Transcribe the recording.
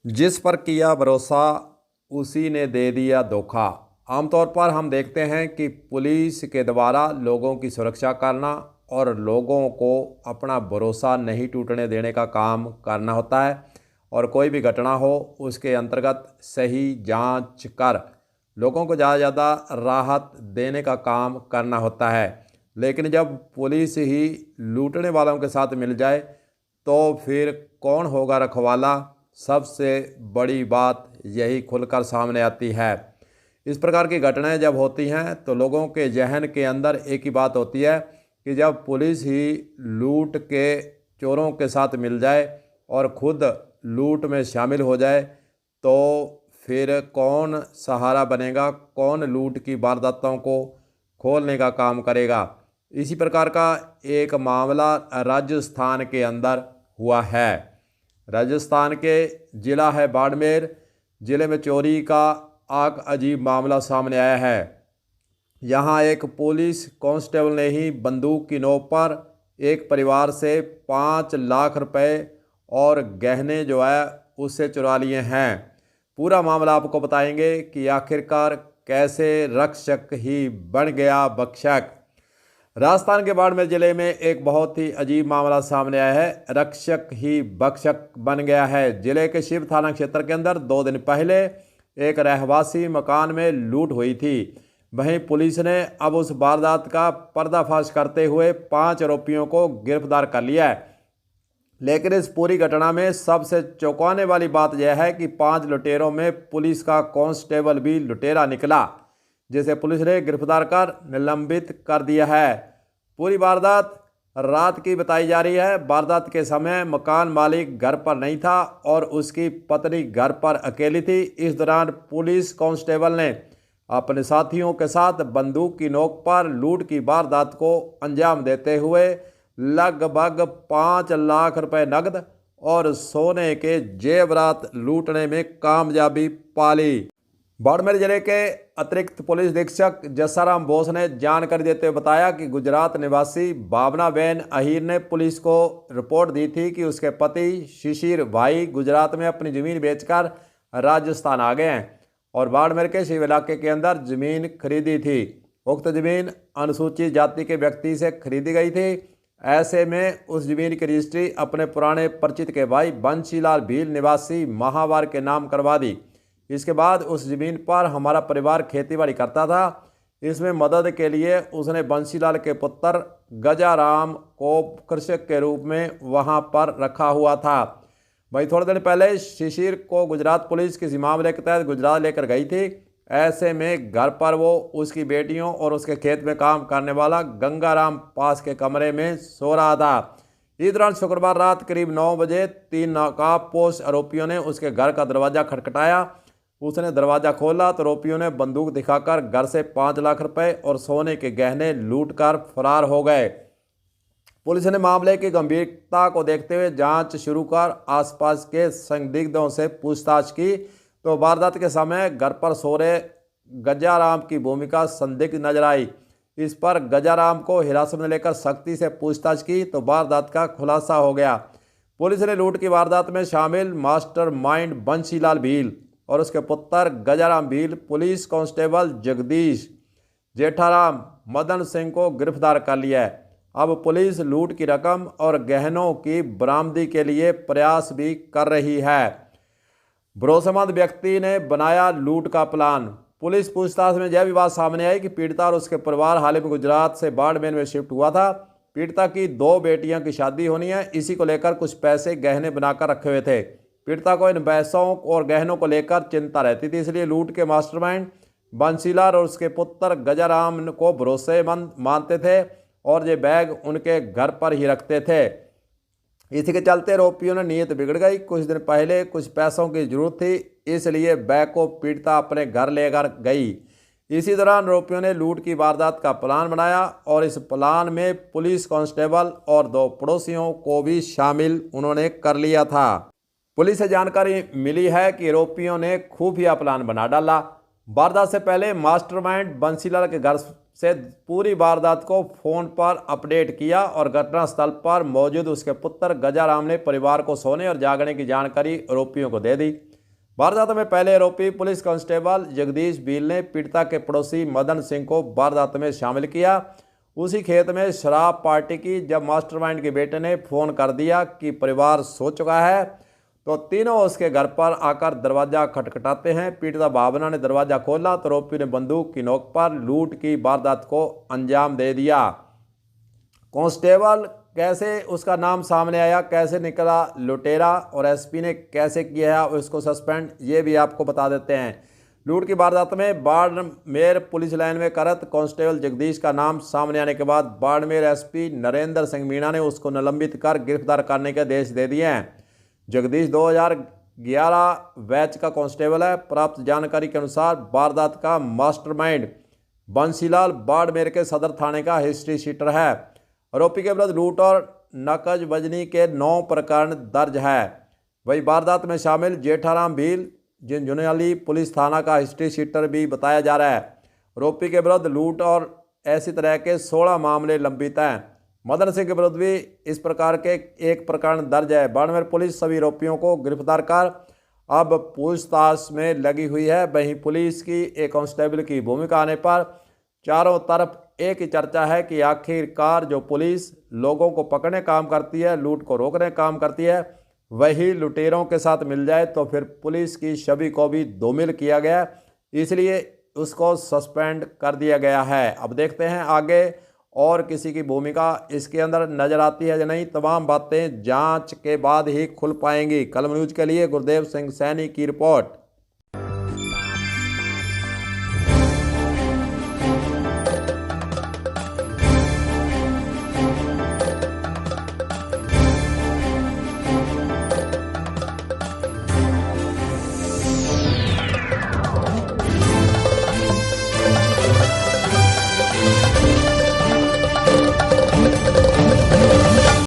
जिस पर किया भरोसा उसी ने दे दिया धोखा। आमतौर पर हम देखते हैं कि पुलिस के द्वारा लोगों की सुरक्षा करना और लोगों को अपना भरोसा नहीं टूटने देने का काम करना होता है। और कोई भी घटना हो उसके अंतर्गत सही जांच कर लोगों को ज़्यादा ज़्यादा राहत देने का काम करना होता है। लेकिन जब पुलिस ही लूटने वालों के साथ मिल जाए तो फिर कौन होगा रखवाला। सबसे बड़ी बात यही खुलकर सामने आती है। इस प्रकार की घटनाएं जब होती हैं तो लोगों के जहन के अंदर एक ही बात होती है कि जब पुलिस ही लूट के चोरों के साथ मिल जाए और खुद लूट में शामिल हो जाए तो फिर कौन सहारा बनेगा, कौन लूट की वारदातों को खोलने का काम करेगा। इसी प्रकार का एक मामला राजस्थान के अंदर हुआ है। राजस्थान के ज़िला है बाड़मेर। ज़िले में चोरी का एक अजीब मामला सामने आया है। यहाँ एक पुलिस कांस्टेबल ने ही बंदूक की नोक पर एक परिवार से 5 लाख रुपए और गहने जो है उससे चुरा लिए हैं। पूरा मामला आपको बताएंगे कि आखिरकार कैसे रक्षक ही बन गया भक्षक। राजस्थान के बाड़मेर जिले में एक बहुत ही अजीब मामला सामने आया है। रक्षक ही भक्षक बन गया है। जिले के शिव थाना क्षेत्र के अंदर 2 दिन पहले एक रहवासी मकान में लूट हुई थी। वहीं पुलिस ने अब उस वारदात का पर्दाफाश करते हुए 5 आरोपियों को गिरफ्तार कर लिया है। लेकिन इस पूरी घटना में सबसे चौंकाने वाली बात यह है कि 5 लुटेरों में पुलिस का कांस्टेबल भी लुटेरा निकला, जिसे पुलिस ने गिरफ्तार कर निलंबित कर दिया है। पूरी वारदात रात की बताई जा रही है। वारदात के समय मकान मालिक घर पर नहीं था और उसकी पत्नी घर पर अकेली थी। इस दौरान पुलिस कांस्टेबल ने अपने साथियों के साथ बंदूक की नोक पर लूट की वारदात को अंजाम देते हुए लगभग 5 लाख रुपए नकद और सोने के जेवरात लूटने में कामयाबी पाली। बाड़मेर जिले के अतिरिक्त पुलिस अधीक्षक जसाराम बोस ने जानकारी देते हुए बताया कि गुजरात निवासी भावनाबेन अहीर ने पुलिस को रिपोर्ट दी थी कि उसके पति शिशिर भाई गुजरात में अपनी ज़मीन बेचकर राजस्थान आ गए हैं और बाड़मेर के शिव इलाके के अंदर ज़मीन खरीदी थी। उक्त ज़मीन अनुसूचित जाति के व्यक्ति से खरीदी गई थी। ऐसे में उस ज़मीन की रजिस्ट्री अपने पुराने परिचित के भाई बंशीलाल भील निवासी महावार के नाम करवा दी। इसके बाद उस ज़मीन पर हमारा परिवार खेतीबाड़ी करता था। इसमें मदद के लिए उसने बंशीलाल के पुत्र गजाराम को कृषक के रूप में वहां पर रखा हुआ था। वहीं थोड़े दिन पहले शिशिर को गुजरात पुलिस किसी मामले के तहत गुजरात लेकर गई थी। ऐसे में घर पर वो उसकी बेटियों और उसके खेत में काम करने वाला गंगाराम पास के कमरे में सो रहा था। इस दौरान शुक्रवार रात करीब 9 बजे 3 नकाबपोश आरोपियों ने उसके घर का दरवाज़ा खटखटाया। उसने दरवाज़ा खोला तो आरोपियों ने बंदूक दिखाकर घर से 5 लाख रुपए और सोने के गहने लूटकर फरार हो गए। पुलिस ने मामले की गंभीरता को देखते हुए जांच शुरू कर आसपास के संदिग्धों से पूछताछ की तो वारदात के समय घर पर सो रहे गजाराम की भूमिका संदिग्ध नजर आई। इस पर गजाराम को हिरासत में लेकर सख्ती से पूछताछ की तो वारदात का खुलासा हो गया। पुलिस ने लूट की वारदात में शामिल मास्टरमाइंड बंशीलाल भील और उसके पुत्र गजाराम भील, पुलिस कांस्टेबल जगदीश जेठाराम मदन सिंह को गिरफ्तार कर लिया है। अब पुलिस लूट की रकम और गहनों की बरामदी के लिए प्रयास भी कर रही है। भरोसेमंद व्यक्ति ने बनाया लूट का प्लान। पुलिस पूछताछ में यह भी बात सामने आई कि पीड़िता और उसके परिवार हाल ही में गुजरात से बाड़मेर में शिफ्ट हुआ था। पीड़िता की 2 बेटियों की शादी होनी है। इसी को लेकर कुछ पैसे गहने बनाकर रखे हुए थे। पीड़िता को इन पैसों और गहनों को लेकर चिंता रहती थी, इसलिए लूट के मास्टरमाइंड बंशीलाल और उसके पुत्र गजाराम को भरोसेमंद मानते थे और ये बैग उनके घर पर ही रखते थे। इसी के चलते आरोपियों ने नीयत बिगड़ गई। कुछ दिन पहले कुछ पैसों की जरूरत थी, इसलिए बैग को पीड़िता अपने घर लेकर गई। इसी दौरान आरोपियों ने लूट की वारदात का प्लान बनाया और इस प्लान में पुलिस कांस्टेबल और 2 पड़ोसियों को भी शामिल उन्होंने कर लिया था। पुलिस से जानकारी मिली है कि आरोपियों ने खुफिया प्लान बना डाला। वारदात से पहले मास्टरमाइंड बंशीलाल के घर से पूरी वारदात को फ़ोन पर अपडेट किया और घटनास्थल पर मौजूद उसके पुत्र गजाराम ने परिवार को सोने और जागने की जानकारी आरोपियों को दे दी। वारदात में पहले आरोपी पुलिस कांस्टेबल जगदीश बील ने पीड़िता के पड़ोसी मदन सिंह को वारदात में शामिल किया। उसी खेत में शराब पार्टी की जब मास्टरमाइंड के बेटे ने फ़ोन कर दिया कि परिवार सो चुका है, तो तीनों उसके घर पर आकर दरवाज़ा खटखटाते हैं। पीड़िता भावना ने दरवाज़ा खोला तो आरोपी ने बंदूक की नोक पर लूट की वारदात को अंजाम दे दिया। कांस्टेबल कैसे उसका नाम सामने आया, कैसे निकला लुटेरा और एसपी ने कैसे किया है उसको सस्पेंड, ये भी आपको बता देते हैं। लूट की वारदात में बाड़मेर पुलिस लाइन में करत कांस्टेबल जगदीश का नाम सामने आने के बाद बाड़मेर एसपी नरेंद्र सिंह मीणा ने उसको निलंबित कर गिरफ्तार करने के आदेश दे दिए हैं। जगदीश 2011 बैच का कांस्टेबल है। प्राप्त जानकारी के अनुसार वारदात का मास्टरमाइंड बंसीलाल बाड़मेर के सदर थाने का हिस्ट्री शीटर है। आरोपी के विरुद्ध लूट और नकजबजनी के 9 प्रकरण दर्ज है। वही वारदात में शामिल जेठाराम भील झुंझुनवाली पुलिस थाना का हिस्ट्री शीटर भी बताया जा रहा है। आरोपी के विरुद्ध लूट और ऐसी तरह के 16 मामले लंबित हैं। मदन सिंह के विरुद्ध भी इस प्रकार के 1 प्रकरण दर्ज है। बाड़मेर पुलिस सभी आरोपियों को गिरफ्तार कर अब पूछताछ में लगी हुई है। वहीं पुलिस की एक कांस्टेबल की भूमिका आने पर चारों तरफ एक ही चर्चा है कि आखिरकार जो पुलिस लोगों को पकड़ने काम करती है, लूट को रोकने काम करती है, वही लुटेरों के साथ मिल जाए तो फिर पुलिस की छवि को भी धूमिल किया गया, इसलिए उसको सस्पेंड कर दिया गया है। अब देखते हैं आगे और किसी की भूमिका इसके अंदर नजर आती है या नहीं। तमाम बातें जांच के बाद ही खुल पाएंगी। कलम न्यूज़ के लिए गुरदेव सिंह सैनी की रिपोर्ट।